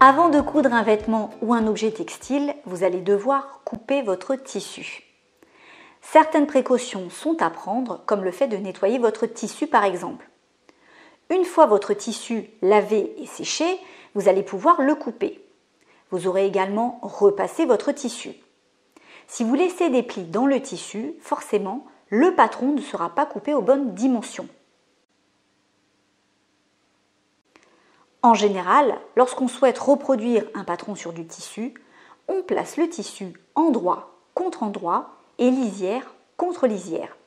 Avant de coudre un vêtement ou un objet textile, vous allez devoir couper votre tissu. Certaines précautions sont à prendre, comme le fait de nettoyer votre tissu par exemple. Une fois votre tissu lavé et séché, vous allez pouvoir le couper. Vous aurez également repassé votre tissu. Si vous laissez des plis dans le tissu, forcément, le patron ne sera pas coupé aux bonnes dimensions. En général, lorsqu'on souhaite reproduire un patron sur du tissu, on place le tissu endroit contre endroit et lisière contre lisière.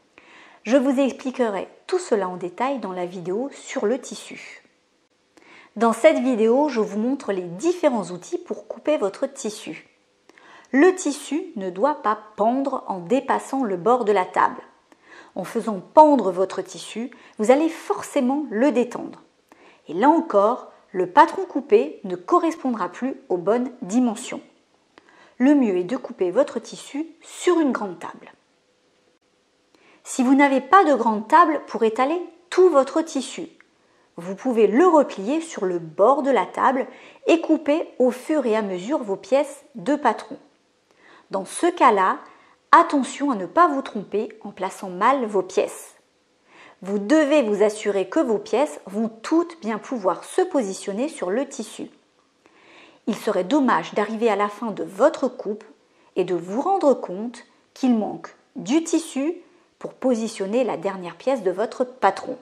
Je vous expliquerai tout cela en détail dans la vidéo sur le tissu. Dans cette vidéo, je vous montre les différents outils pour couper votre tissu. Le tissu ne doit pas pendre en dépassant le bord de la table. En faisant pendre votre tissu, vous allez forcément le détendre. Et là encore, le patron coupé ne correspondra plus aux bonnes dimensions. Le mieux est de couper votre tissu sur une grande table. Si vous n'avez pas de grande table pour étaler tout votre tissu, vous pouvez le replier sur le bord de la table et couper au fur et à mesure vos pièces de patron. Dans ce cas-là, attention à ne pas vous tromper en plaçant mal vos pièces. Vous devez vous assurer que vos pièces vont toutes bien pouvoir se positionner sur le tissu. Il serait dommage d'arriver à la fin de votre coupe et de vous rendre compte qu'il manque du tissu pour positionner la dernière pièce de votre patron.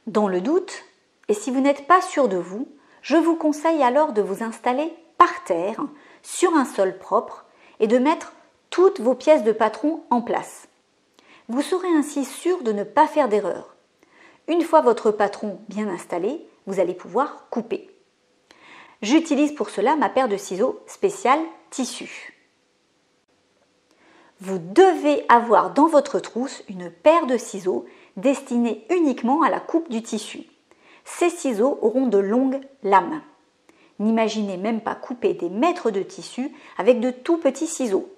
Dans le doute, et si vous n'êtes pas sûr de vous, je vous conseille alors de vous installer par terre, sur un sol propre, et de mettre toutes vos pièces de patron en place. Vous serez ainsi sûr de ne pas faire d'erreur. Une fois votre patron bien installé, vous allez pouvoir couper. J'utilise pour cela ma paire de ciseaux spéciale tissu. Vous devez avoir dans votre trousse une paire de ciseaux destinés uniquement à la coupe du tissu. Ces ciseaux auront de longues lames. N'imaginez même pas couper des mètres de tissu avec de tout petits ciseaux.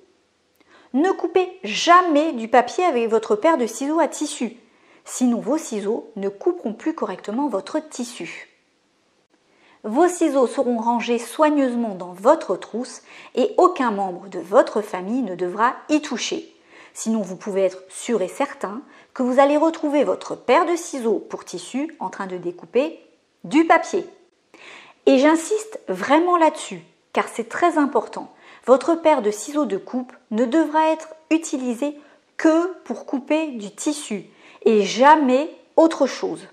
Ne coupez jamais du papier avec votre paire de ciseaux à tissu, sinon vos ciseaux ne couperont plus correctement votre tissu. Vos ciseaux seront rangés soigneusement dans votre trousse et aucun membre de votre famille ne devra y toucher. Sinon vous pouvez être sûr et certain que vous allez retrouver votre paire de ciseaux pour tissu en train de découper du papier. Et j'insiste vraiment là-dessus, car c'est très important. Votre paire de ciseaux de coupe ne devra être utilisée que pour couper du tissu et jamais autre chose.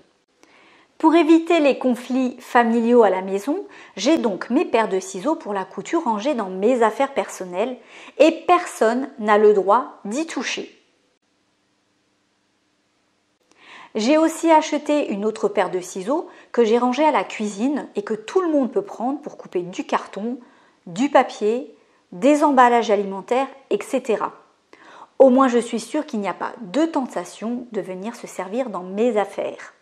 Pour éviter les conflits familiaux à la maison, j'ai donc mes paires de ciseaux pour la couture rangées dans mes affaires personnelles et personne n'a le droit d'y toucher. J'ai aussi acheté une autre paire de ciseaux que j'ai rangée à la cuisine et que tout le monde peut prendre pour couper du carton, du papier, des emballages alimentaires, etc. Au moins je suis sûre qu'il n'y a pas de tentation de venir se servir dans mes affaires.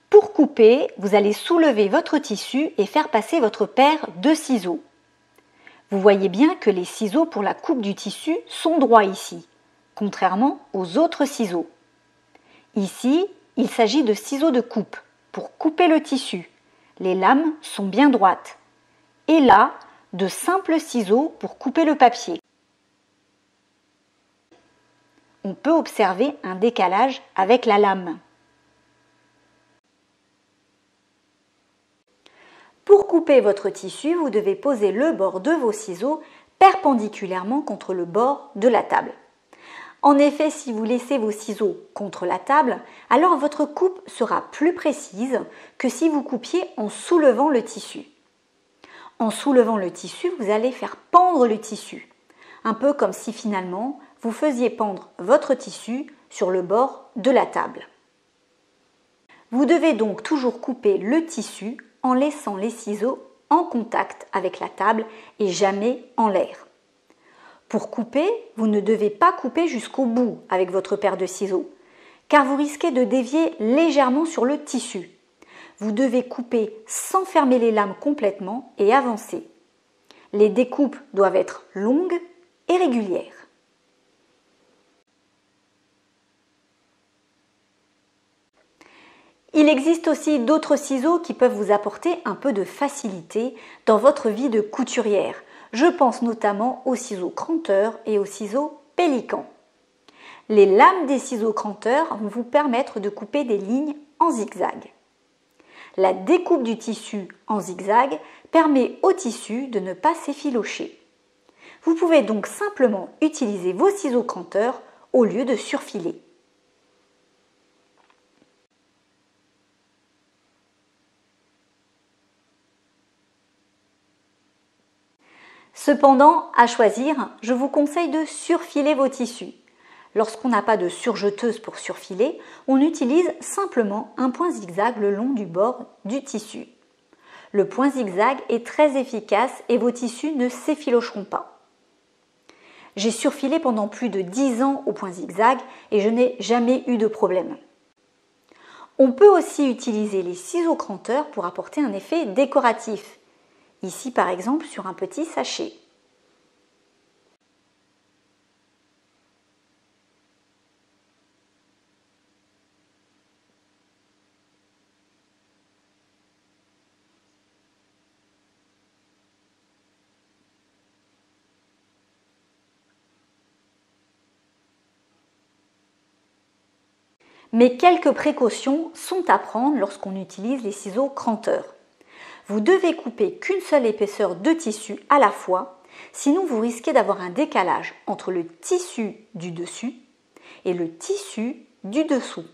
Pour couper, vous allez soulever votre tissu et faire passer votre paire de ciseaux. Vous voyez bien que les ciseaux pour la coupe du tissu sont droits ici, contrairement aux autres ciseaux. Ici, il s'agit de ciseaux de coupe pour couper le tissu. Les lames sont bien droites. Et là, de simples ciseaux pour couper le papier. On peut observer un décalage avec la lame. Pour couper votre tissu, vous devez poser le bord de vos ciseaux perpendiculairement contre le bord de la table. En effet, si vous laissez vos ciseaux contre la table, alors votre coupe sera plus précise que si vous coupiez en soulevant le tissu. En soulevant le tissu, vous allez faire pendre le tissu, un peu comme si finalement vous faisiez pendre votre tissu sur le bord de la table. Vous devez donc toujours couper le tissu en laissant les ciseaux en contact avec la table et jamais en l'air. Pour couper, vous ne devez pas couper jusqu'au bout avec votre paire de ciseaux, car vous risquez de dévier légèrement sur le tissu. Vous devez couper sans fermer les lames complètement et avancer. Les découpes doivent être longues et régulières. Il existe aussi d'autres ciseaux qui peuvent vous apporter un peu de facilité dans votre vie de couturière. Je pense notamment aux ciseaux cranteurs et aux ciseaux pélicans. Les lames des ciseaux cranteurs vont vous permettre de couper des lignes en zigzag. La découpe du tissu en zigzag permet au tissu de ne pas s'effilocher. Vous pouvez donc simplement utiliser vos ciseaux cranteurs au lieu de surfiler. Cependant, à choisir, je vous conseille de surfiler vos tissus. Lorsqu'on n'a pas de surjeteuse pour surfiler, on utilise simplement un point zigzag le long du bord du tissu. Le point zigzag est très efficace et vos tissus ne s'effilocheront pas. J'ai surfilé pendant plus de 10 ans au point zigzag et je n'ai jamais eu de problème. On peut aussi utiliser les ciseaux cranteurs pour apporter un effet décoratif. Ici par exemple sur un petit sachet. Mais quelques précautions sont à prendre lorsqu'on utilise les ciseaux cranteurs. Vous devez couper qu'une seule épaisseur de tissu à la fois, sinon vous risquez d'avoir un décalage entre le tissu du dessus et le tissu du dessous.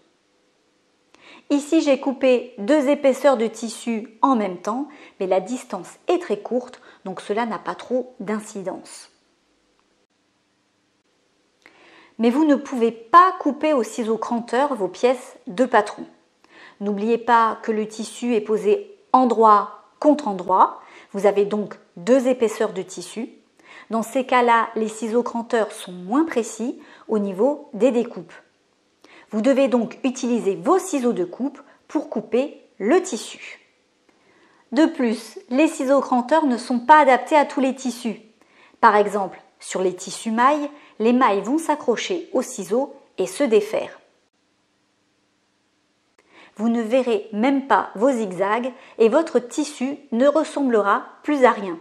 Ici, j'ai coupé 2 épaisseurs de tissu en même temps, mais la distance est très courte, donc cela n'a pas trop d'incidence. Mais vous ne pouvez pas couper au ciseau cranteur vos pièces de patron. N'oubliez pas que le tissu est posé endroit contre endroit. Vous avez donc 2 épaisseurs de tissu. Dans ces cas-là, les ciseaux cranteurs sont moins précis au niveau des découpes. Vous devez donc utiliser vos ciseaux de coupe pour couper le tissu. De plus, les ciseaux cranteurs ne sont pas adaptés à tous les tissus. Par exemple, sur les tissus mailles, les mailles vont s'accrocher aux ciseaux et se défaire. Vous ne verrez même pas vos zigzags et votre tissu ne ressemblera plus à rien.